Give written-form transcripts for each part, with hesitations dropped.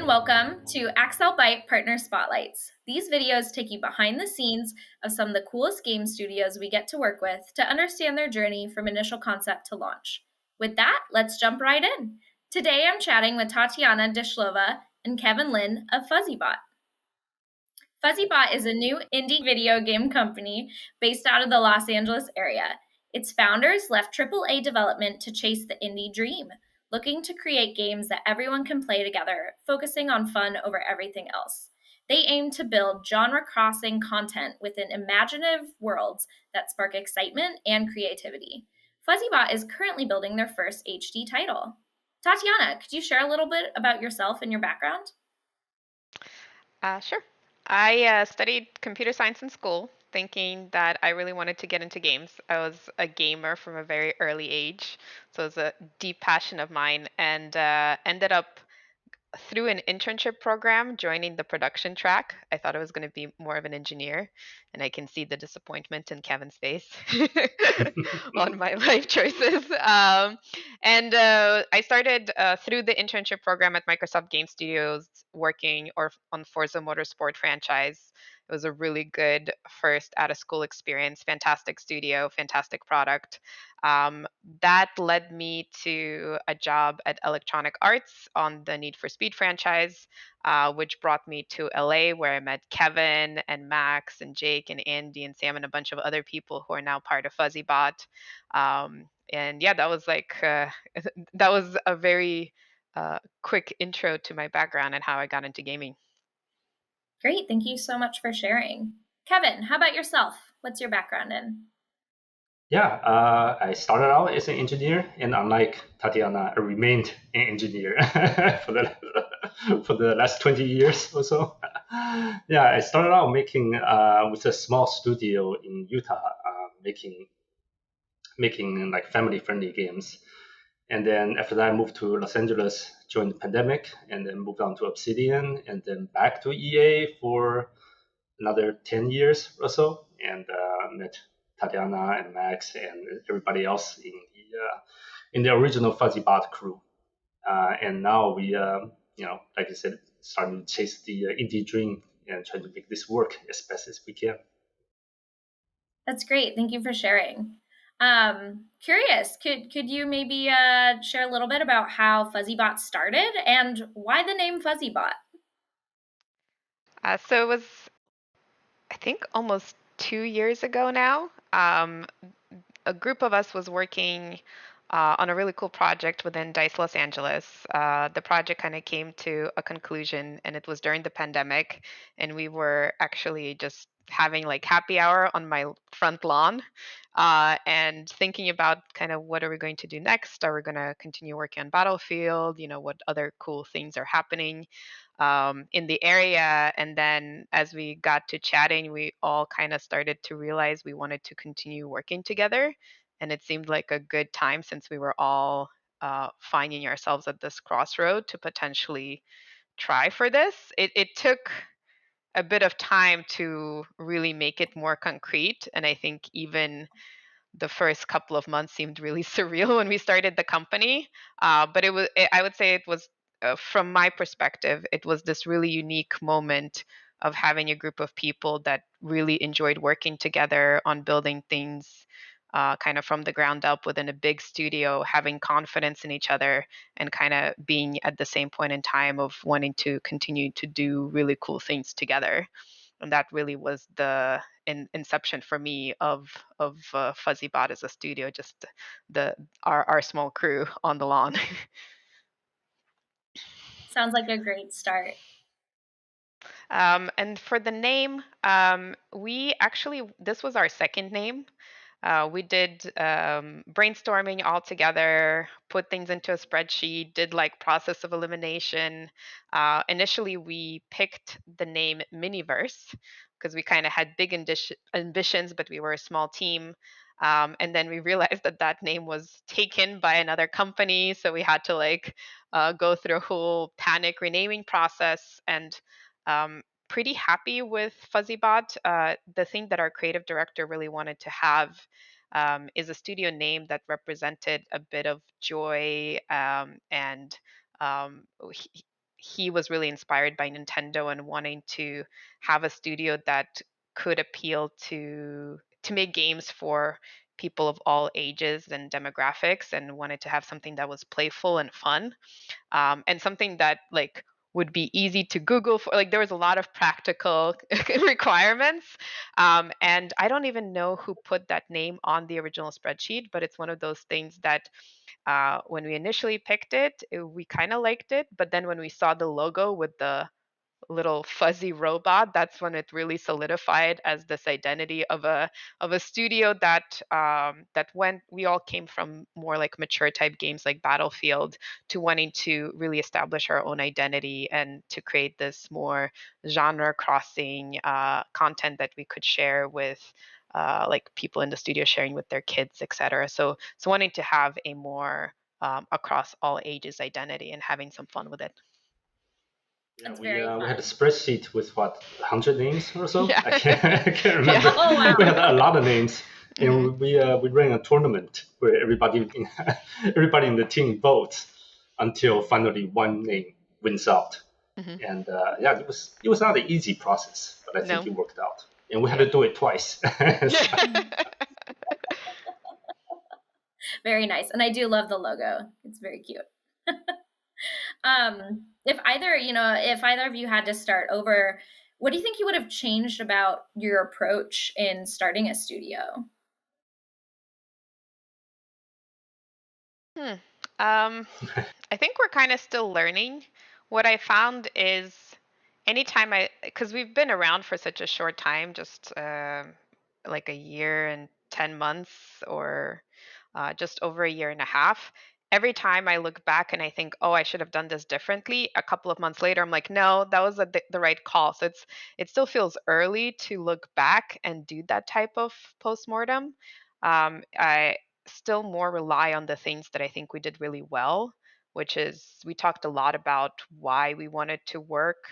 and welcome to AccelByte Partner Spotlights. These videos take you behind the scenes of some of the coolest game studios we get to work with to understand their journey from initial concept to launch. With that, let's jump right in. Today I'm chatting with Tatyana Dyshlova and Kevin Lin of FuzzyBot. FuzzyBot is a new indie video game company based out of the Los Angeles area. Its founders left AAA development to chase the indie dream, looking to create games that everyone can play together, focusing on fun over everything else. They aim to build genre-crossing content within imaginative worlds that spark excitement and creativity. FuzzyBot is currently building their first HD title. Tatyana, could you share a little bit about yourself and your background? Sure. I studied computer science in school, thinking that I really wanted to get into games. I was a gamer from a very early age, so it was a deep passion of mine, and ended up through an internship program joining the production track. I thought I was going to be more of an engineer, and I can see the disappointment in Kevin's face on my life choices. And I started through the internship program at Microsoft Game Studios working on Forza Motorsport franchise. It was a really good first out of school experience, fantastic studio, fantastic product. That led me to a job at Electronic Arts on the Need for Speed franchise, which brought me to LA, where I met Kevin and Max and Jake and Andy and Sam and a bunch of other people who are now part of FuzzyBot. And yeah, that was that was a very quick intro to my background and how I got into gaming. Great. Thank you so much for sharing. Kevin, how about yourself? What's your background in? Yeah, I started out as an engineer, and unlike Tatiana, I remained an engineer for the last 20 years or so. Yeah, I started out making with a small studio in Utah, making like family friendly games. And then after that, I moved to Los Angeles during the pandemic, and then moved on to Obsidian, and then back to EA for another 10 years or so, and met Tatiana and Max and everybody else in the original FuzzyBot crew. And now we, like I said, starting to chase the indie dream and trying to make this work as best as we can. That's great. Thank you for sharing. Curious, could you maybe share a little bit about how FuzzyBot started and why the name FuzzyBot? So it was, I think, almost 2 years ago now. A group of us was working on a really cool project within DICE Los Angeles. The project kind of came to a conclusion, and it was during the pandemic, and we were actually just having like happy hour on my front lawn and thinking about kind of what are we going to do next? Are we going to continue working on Battlefield? What other cool things are happening in the area? And then as we got to chatting, we all kind of started to realize we wanted to continue working together. And it seemed like a good time since we were all finding ourselves at this crossroad to potentially try for this. It took a bit of time to really make it more concrete. And I think even the first couple of months seemed really surreal when we started the company. But I would say it was, from my perspective, it was this really unique moment of having a group of people that really enjoyed working together on building things kind of from the ground up within a big studio, having confidence in each other, and kind of being at the same point in time of wanting to continue to do really cool things together. And that really was the inception for me of FuzzyBot as a studio, just our small crew on the lawn. Sounds like a great start. And for the name, we actually, this was our second name. We did brainstorming all together, put things into a spreadsheet, did like process of elimination. Initially, we picked the name Miniverse because we kind of had big ambitions, but we were a small team. And then we realized that that name was taken by another company. So we had to go through a whole panic renaming process, and pretty happy with FuzzyBot. The thing that our creative director really wanted to have is a studio name that represented a bit of joy, and he, he was really inspired by Nintendo and wanting to have a studio that could appeal to make games for people of all ages and demographics, and wanted to have something that was playful and fun, and something that like would be easy to Google for. Like there was a lot of practical requirements, and I don't even know who put that name on the original spreadsheet, but it's one of those things that when we initially picked it, we kind of liked it, but then when we saw the logo with the little fuzzy robot, that's when it really solidified as this identity of a studio that that when we all came from more like mature type games like Battlefield to wanting to really establish our own identity and to create this more genre crossing content that we could share with like people in the studio sharing with their kids, etc. So wanting to have a more across all ages identity and having some fun with it. Yeah, That's we very we had a fun. spreadsheet with what 100 names or so. Yeah. I can't remember. Yeah. Oh We wow. had a lot of names, Hmm. and we ran a tournament where everybody in the team votes until finally one name wins out. Hmm. And yeah, it was not an easy process, but I think No. it worked out. And we had Yeah. to do it twice. So, Very nice. And I do love the logo. It's very cute. If either of you had to start over, what do you think you would have changed about your approach in starting a studio? Hmm. Um, I think we're kind of still learning. What I found is anytime because we've been around for such a short time, just like a year and 10 months or just over a year and a half. Every time I look back and I think, oh, I should have done this differently, a couple of months later, I'm like, no, that was the right call. So it still feels early to look back and do that type of postmortem. I still more rely on the things that I think we did really well, which is we talked a lot about why we wanted to work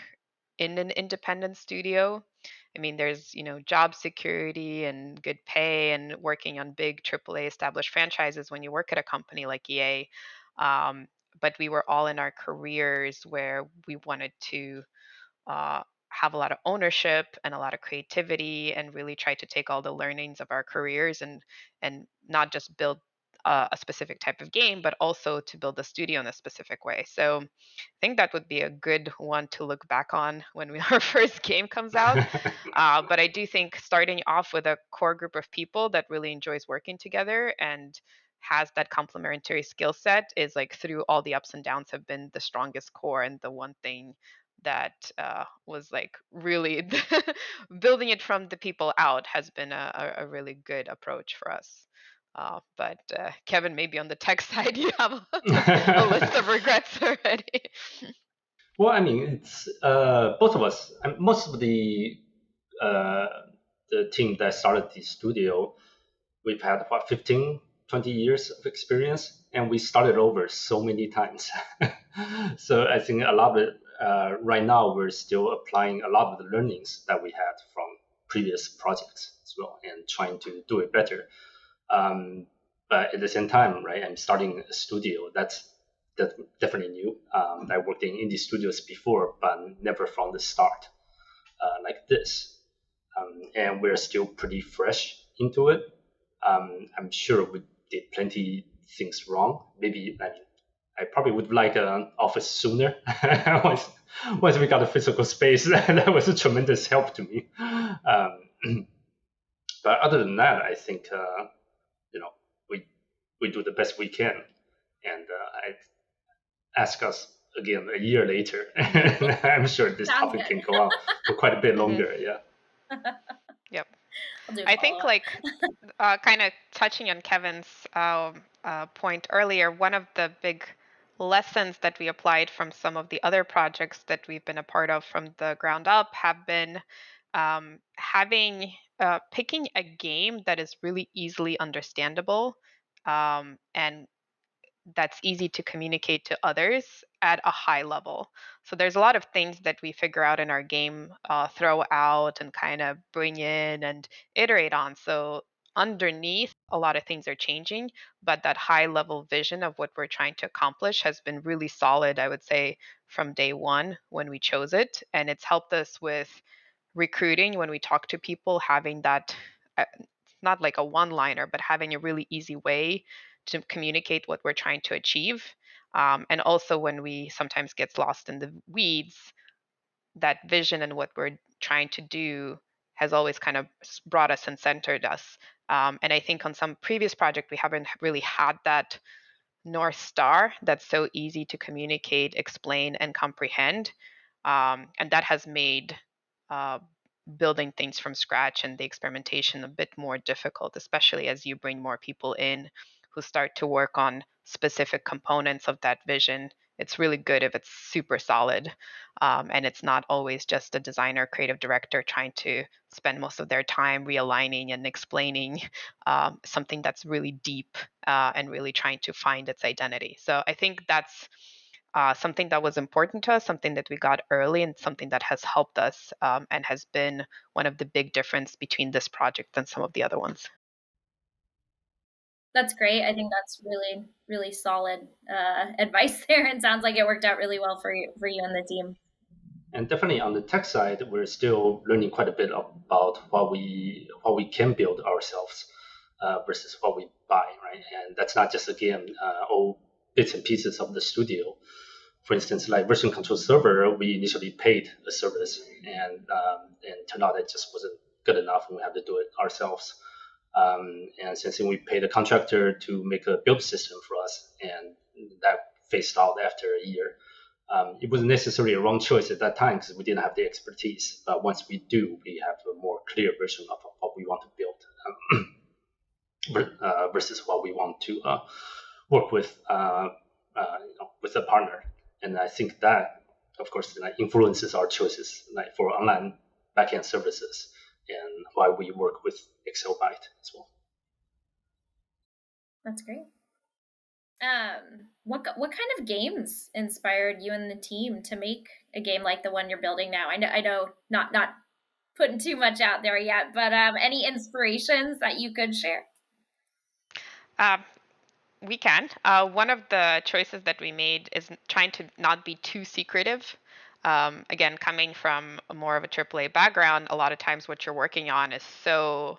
in an independent studio. I mean, there's, job security and good pay and working on big AAA established franchises when you work at a company like EA. Um, but we were all in our careers where we wanted to uh, have a lot of ownership and a lot of creativity and really try to take all the learnings of our careers and not just build a specific type of game, but also to build the studio in a specific way. So I think that would be a good one to look back on when our first game comes out. But I do think starting off with a core group of people that really enjoys working together and has that complementary skill set is like through all the ups and downs have been the strongest core and the one thing that was like really building it from the people out has been a really good approach for us. But Kevin, maybe on the tech side, you have a list of regrets already. well, I mean, it's both of us. Most of uh, the team that started the studio, we've had about 15, 20 years of experience, and we started over so many times. So I think a lot of it, right now, we're still applying a lot of the learnings that we had from previous projects as well and trying to do it better. Um, but at the same time, right, I'm starting a studio. That's definitely new. I worked in indie studios before, but never from the start like this. And we're still pretty fresh into it. I'm sure we did plenty things wrong. Maybe I probably would like an office sooner. once, once we got a physical space, that was a tremendous help to me. But other than that, I think you know we we do the best we can, and I ask us again a year later. I'm sure this Sounds topic good. can go on for quite a bit Hmm. longer. Yeah. Yep. I'll do a I follow think up. like kind of touching on Kevin's point earlier, one of the big lessons that we applied from some of the other projects that we've been a part of from the ground up have been having picking a game that is really easily understandable and that's easy to communicate to others at a high level. So there's a lot of things that we figure out in our game, throw out and kind of bring in and iterate on. So underneath, a lot of things are changing, but that high level vision of what we're trying to accomplish has been really solid, I would say, from day one when we chose it. And it's helped us with recruiting when we talk to people, having that, not like a one liner, but having a really easy way to communicate what we're trying to achieve. And also when we sometimes get lost in the weeds, that vision and what we're trying to do has always kind of brought us and centered us. And I think on some previous project, we haven't really had that North Star that's so easy to communicate, explain, and comprehend. And that has made uh, building things from scratch and the experimentation a bit more difficult, especially as you bring more people in who start to work on specific components of that vision. It's really good if it's super solid, and it's not always just a designer, creative director trying to spend most of their time realigning and explaining something that's really deep and really trying to find its identity. So I think that's something that was important to us, something that we got early, and something that has helped us and has been one of the big difference between this project and some of the other ones. That's great. I think that's really, really solid advice there, and sounds like it worked out really well for you and the team. And definitely on the tech side, we're still learning quite a bit about what we can build ourselves versus what we buy, right? And that's not just again all bits and pieces of the studio. For instance, like version control server, we initially paid a service, and turned out it just wasn't good enough, and we had to do it ourselves. And since then, we paid a contractor to make a build system for us, and that phased out after a year. It wasn't necessarily a wrong choice at that time because we didn't have the expertise. But once we do, we have a more clear version of what we want to build versus what we want to work with with a partner. And I think that, of course, influences our choices for online backend services and why we work with AccelByte as well. That's great. What kind of games inspired you and the team to make a game like the one you're building now? I know not putting too much out there yet, but any inspirations that you could share? Uh, we can. One of the choices that we made is trying to not be too secretive. Again, coming from more of a AAA background, a lot of times what you're working on is so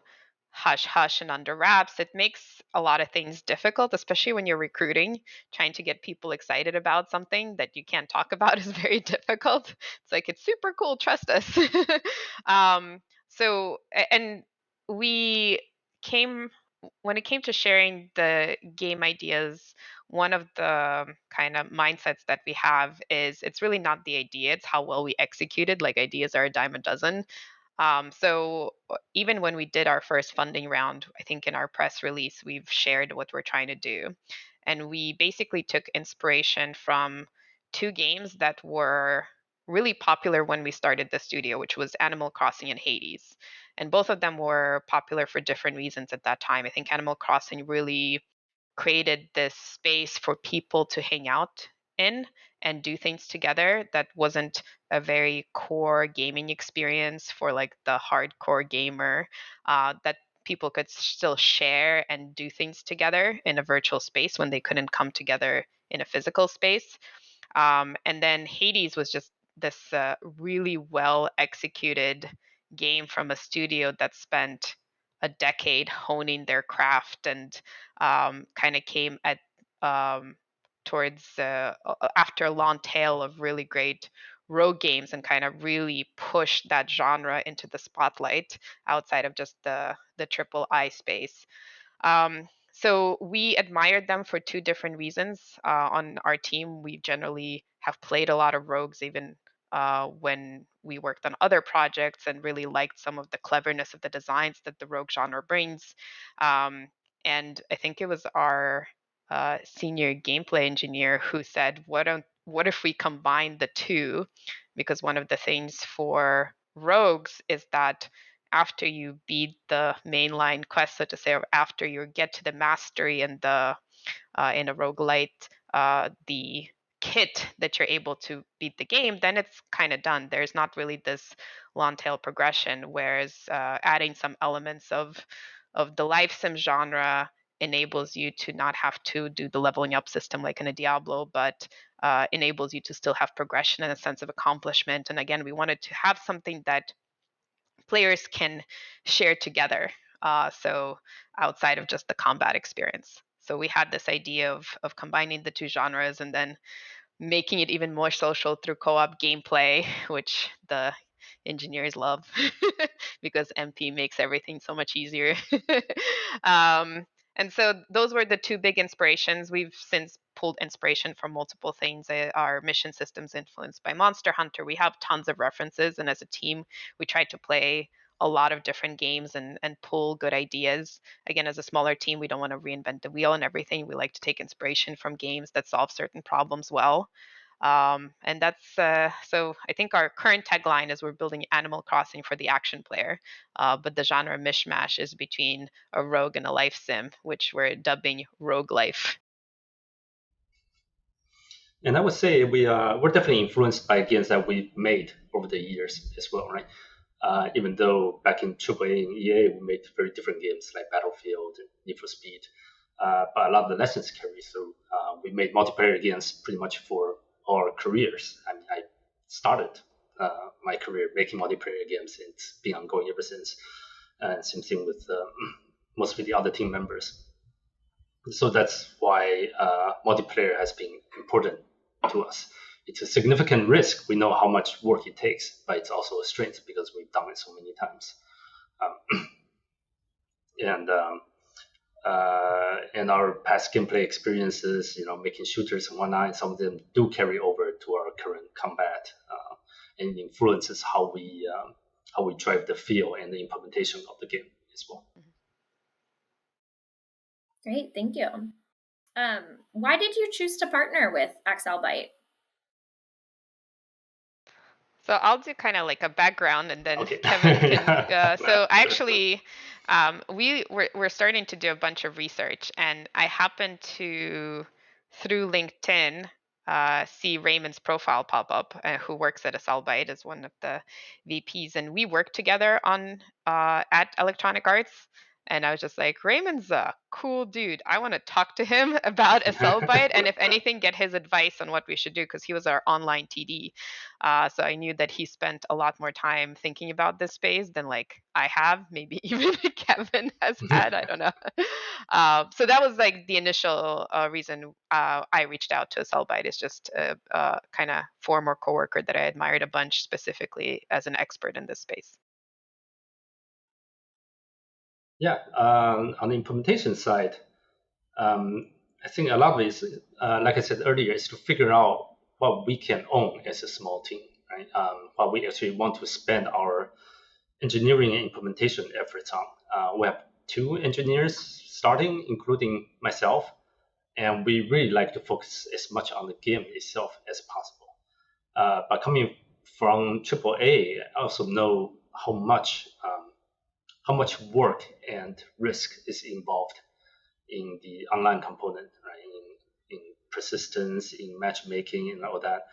hush hush and under wraps. It makes a lot of things difficult, especially when you're recruiting. Trying to get people excited about something that you can't talk about is very difficult. It's like, it's super cool, trust us. And we came when it came to sharing the game ideas, one of the kind of mindsets that we have is it's really not the idea, it's how well we execute it. Like, ideas are a dime a dozen. Even when we did our first funding round, I think in our press release, we've shared what we're trying to do. And we basically took inspiration from two games that were really popular when we started the studio, which was Animal Crossing and Hades. And both of them were popular for different reasons at that time. I think Animal Crossing really created this space for people to hang out in and do things together that wasn't a very core gaming experience for like the hardcore gamer, that people could still share and do things together in a virtual space when they couldn't come together in a physical space. And then Hades was just this really well executed game from a studio that spent a decade honing their craft and kind of came at um, towards after a long tail of really great rogue games and kind of really pushed that genre into the spotlight outside of just the triple I space. So we admired them for two different reasons. On our team, we generally have played a lot of rogues, even when we worked on other projects, and really liked some of the cleverness of the designs that the rogue genre brings. Um, and I think it was our senior gameplay engineer who said, what if we combine the two? Because one of the things for rogues is that after you beat the mainline quest, so to say, or after you get to the mastery and the in a roguelite, the kit that you're able to beat the game, then it's kind of done. There's not really this long tail progression. Whereas adding some elements of of the life sim genre enables you to not have to do the leveling up system like in a Diablo, but enables you to still have progression and a sense of accomplishment. And again, we wanted to have something that players can share together. So outside of just the combat experience. So we had this idea of combining the two genres and then making it even more social through co-op gameplay, which the engineers love because MP makes everything so much easier. um, and so those were the two big inspirations. We've since pulled inspiration from multiple things. Our mission systems influenced by Monster Hunter. We have tons of references, and as a team, we tried to play a lot of different games and pull good ideas. Again, as a smaller team, we don't want to reinvent the wheel and everything. We like to take inspiration from games that solve certain problems well. And that's so I think our current tagline is we're building Animal Crossing for the action player, but the genre mishmash is between a rogue and a life sim, which we're dubbing Rogue Life. And I would say we're definitely influenced by games that we've made over the years as well, right? Even though back in AAA and EA we made very different games like Battlefield and Need for Speed, but a lot of the lessons carry through. We made multiplayer games pretty much for our careers. I mean, I started my career making multiplayer games, and it's been ongoing ever since. And same thing with most of the other team members. So that's why multiplayer has been important to us. It's a significant risk. We know how much work it takes, but it's also a strength because we've done it so many times. And our past gameplay experiences, making shooters and whatnot, some of them do carry over to our current combat, and influences how we drive the feel and the implementation of the game as well. Great, thank you. Why did you choose to partner with AccelByte? So I'll do kind of like a background, and then Okay. Kevin can. So actually, we're starting to do a bunch of research, and I happened to, through LinkedIn, see Raymond's profile pop up, who works at AccelByte as one of the VPs, and we work together on at Electronic Arts. And I was just like, Raymond's a cool dude. I want to talk to him about AccelByte, and if anything, get his advice on what we should do, because he was our online TD. So I knew that he spent a lot more time thinking about this space than like I have, maybe even Kevin has had. I don't know. So that was like the initial reason I reached out to AccelByte, is just a kind of former coworker that I admired a bunch, specifically as an expert in this space. Yeah, on the implementation side, I think a lot of it is, like I said earlier, is to figure out what we can own as a small team, right? What we actually want to spend our engineering and implementation efforts on. We have 2 engineers starting, including myself, and we really like to focus as much on the game itself as possible. But coming from AAA, I also know how much work and risk is involved in the online component, right? In persistence, in matchmaking, and all that.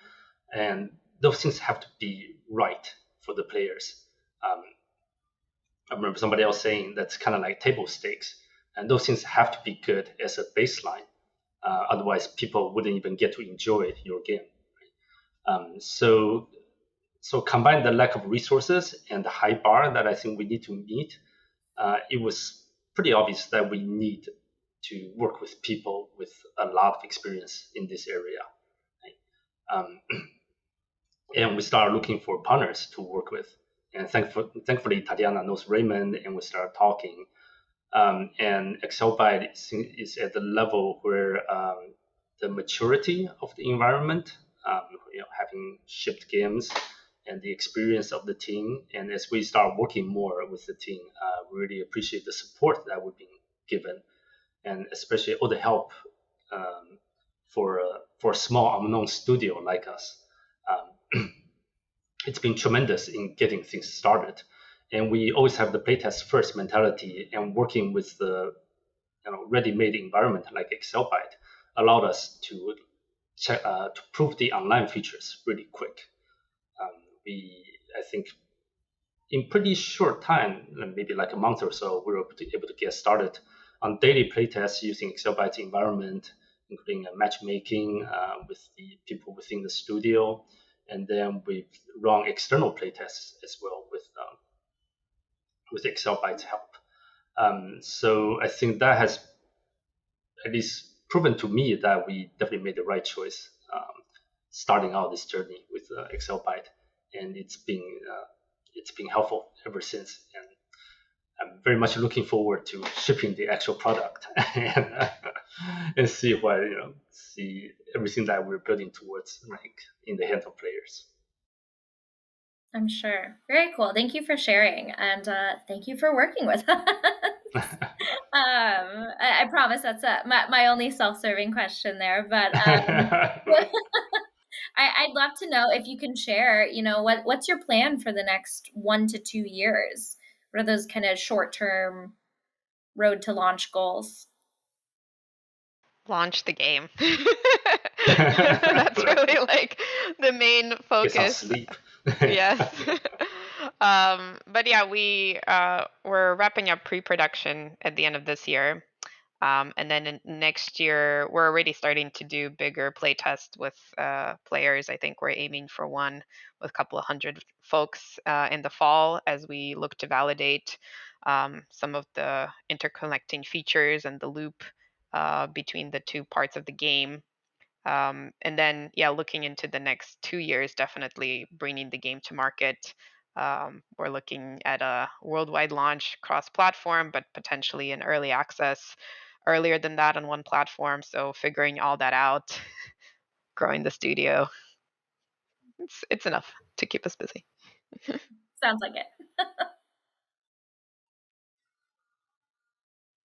And those things have to be right for the players. I remember somebody else saying that's kind of like table stakes, and those things have to be good as a baseline. Otherwise, people wouldn't even get to enjoy your game. So combine the lack of resources and the high bar that I think we need to meet, it was pretty obvious that we need to work with people with a lot of experience in this area. Right? And we started looking for partners to work with. And thankfully, Tatyana knows Raymond, and we started talking. And AccelByte is at the level where the maturity of the environment, having shipped games, and the experience of the team. And as we start working more with the team, we really appreciate the support that we've been given, and especially all the help for a small unknown studio like us. It's been tremendous in getting things started. And we always have the playtest first mentality, and working with the ready-made environment like AccelByte allowed us to prove the online features really quick. I think in pretty short time, maybe like a month or so, we were able to get started on daily playtests using AccelByte environment, including matchmaking with the people within the studio. And then we've run external playtests as well with AccelByte's help. So I think that has at least proven to me that we definitely made the right choice starting out this journey with AccelByte, and it's been helpful ever since. And I'm very much looking forward to shipping the actual product and see what see everything that we're building towards like in the hands of players. I'm sure. Very cool. Thank you for sharing, and thank you for working with us. I promise that's my only self-serving question there, but I'd love to know if you can share, what's your plan for the next 1 to 2 years? What are those kind of short-term road to launch goals? Launch the game. That's really like the main focus. Get some sleep. Yes. But yeah, we're wrapping up pre-production at the end of this year. And then next year, we're already starting to do bigger play tests with players. I think we're aiming for one with a couple of hundred folks in the fall as we look to validate some of the interconnecting features and the loop between the two parts of the game. And then, yeah, looking into the next 2 years, definitely bringing the game to market. We're looking at a worldwide launch cross-platform, but potentially in early access earlier than that on one platform. So figuring all that out, growing the studio, it's enough to keep us busy. Sounds like it.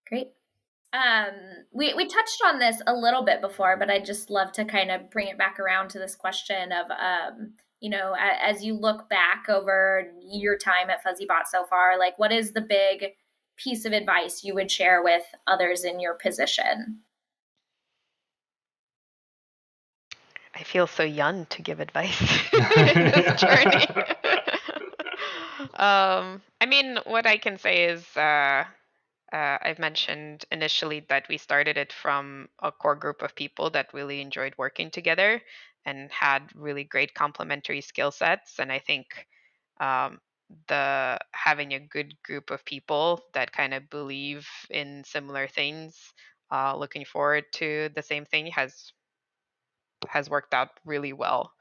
Great. We touched on this a little bit before, but I'd just love to kind of bring it back around to this question of, as you look back over your time at FuzzyBot so far, like what is the big piece of advice you would share with others in your position? I feel so young to give advice in this journey. I mean, what I can say is I've mentioned initially that we started it from a core group of people that really enjoyed working together and had really great complementary skill sets. And I think um, the having a good group of people that kind of believe in similar things, looking forward to the same thing has worked out really well.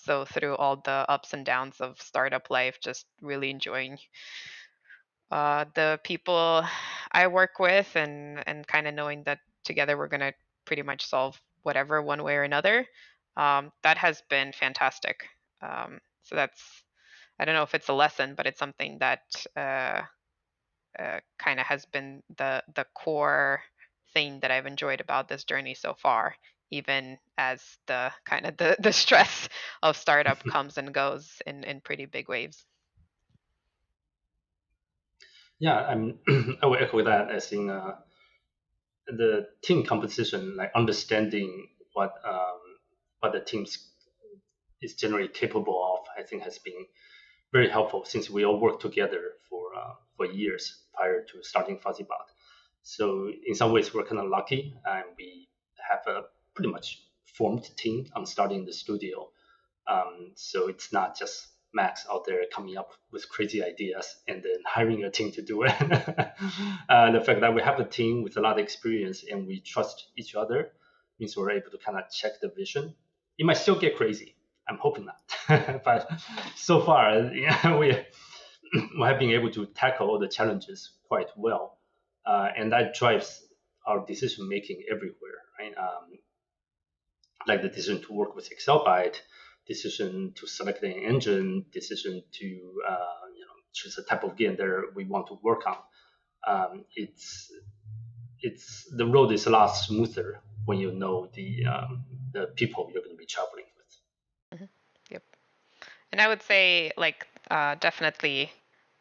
So through all the ups and downs of startup life, just really enjoying the people I work with and kind of knowing that together we're going to pretty much solve whatever one way or another. That has been fantastic. So that's, I don't know if it's a lesson, but it's something that kind of has been the core thing that I've enjoyed about this journey so far, even as the kind of the stress of startup comes and goes in pretty big waves. Yeah, I will echo that as in the team composition, like understanding what the teams is generally capable of, I think has been very helpful since we all worked together for years prior to starting FuzzyBot. So in some ways, we're kind of lucky, and we have a pretty much formed team on starting the studio. So it's not just Max out there coming up with crazy ideas and then hiring a team to do it. The fact that we have a team with a lot of experience and we trust each other means we're able to kind of check the vision. It might still get crazy. I'm hoping not. But so far, we have been able to tackle all the challenges quite well. And that drives our decision making everywhere, right? Like the decision to work with AccelByte, decision to select an engine, decision to choose a type of game that we want to work on. It's the road is a lot smoother when you know the people you're going to be traveling with. Mm-hmm. Yep. And I would say, like, definitely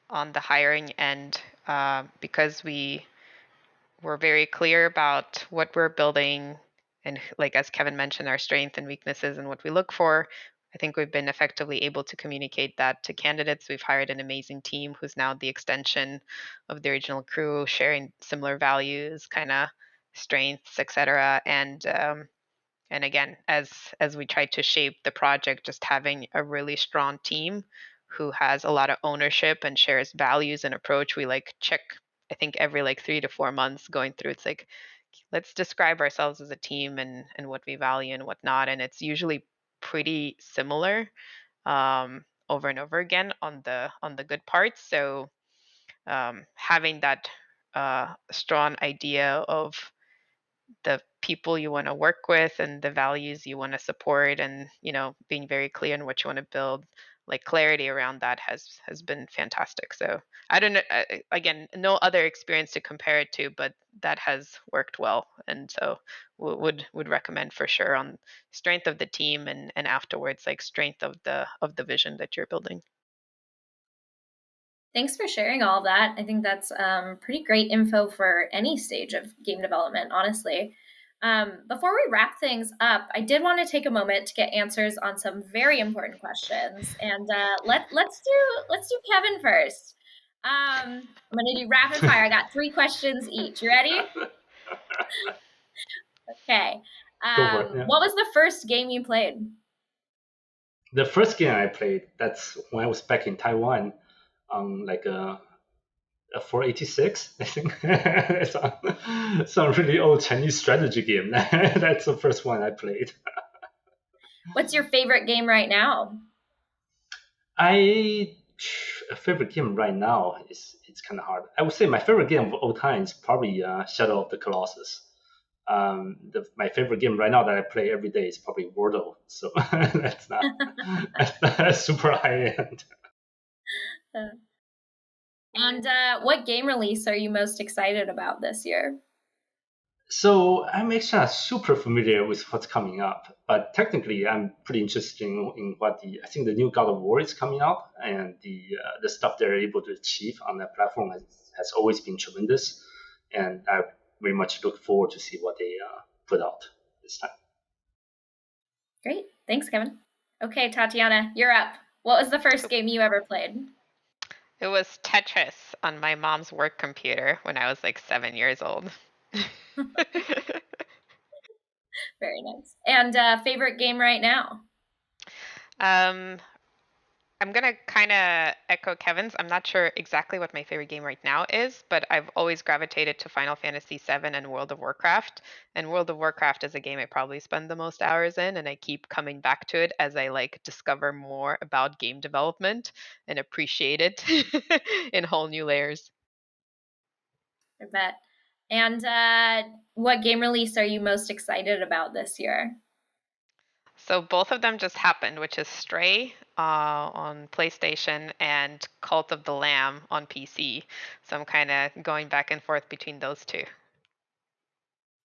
on the hiring end, because we were very clear about what we're building and, like, as Kevin mentioned, our strengths and weaknesses and what we look for. I think we've been effectively able to communicate that to candidates. We've hired an amazing team who's now the extension of the original crew, sharing similar values, kind of strengths, etc. And again, as we try to shape the project, just having a really strong team who has a lot of ownership and shares values and approach. We like check, I think, every like 3 to 4 months going through. It's like, let's describe ourselves as a team and what we value and whatnot. And it's usually pretty similar over and over again on the good parts. So having that strong idea of the people you want to work with and the values you want to support, and being very clear on what you want to build, like clarity around that has been fantastic. So I don't know, again, no other experience to compare it to, but that has worked well, and so would recommend for sure on strength of the team, and afterwards like strength of the vision that you're building. Thanks for sharing all of that. I think that's pretty great info for any stage of game development, honestly. Before we wrap things up, I did want to take a moment to get answers on some very important questions, and let's do Kevin first. I'm going to do rapid fire. I got 3 questions each. You ready? Okay. Go for it. Yeah. What was the first game you played? The first game I played, that's when I was back in Taiwan, like a 486, I think. Some really old Chinese strategy game. That's the first one I played. What's your favorite game right now? A favorite game right now it's kind of hard. I would say my favorite game of all time is probably Shadow of the Colossus. My favorite game right now that I play every day is probably Wordle. So that's not super high end. And what game release are you most excited about this year? So I'm actually not super familiar with what's coming up, but technically I'm pretty interested in what I think the new God of War is coming out, and the stuff they're able to achieve on that platform has always been tremendous, and I very much look forward to see what they put out this time. Great. Thanks, Kevin. Okay, Tatyana, you're up. What was the first game you ever played? It was Tetris on my mom's work computer when I was like 7 years old. Very nice. And favorite game right now? I'm going to kind of echo Kevin's. I'm not sure exactly what my favorite game right now is, but I've always gravitated to Final Fantasy VII and World of Warcraft. And World of Warcraft is a game I probably spend the most hours in, and I keep coming back to it as I like discover more about game development and appreciate it in whole new layers. I bet. And what game release are you most excited about this year? So both of them just happened, which is Stray on PlayStation and Cult of the Lamb on PC. So I'm kind of going back and forth between those two.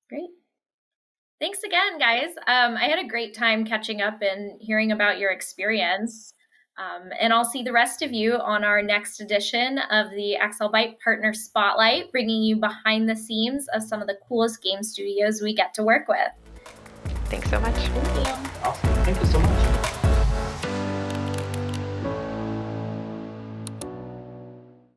Great. Thanks again, guys. I had a great time catching up and hearing about your experience. And I'll see the rest of you on our next edition of the AccelByte Partner Spotlight, bringing you behind the scenes of some of the coolest game studios we get to work with. Thanks so much. Thank you. Awesome. Thank you so much.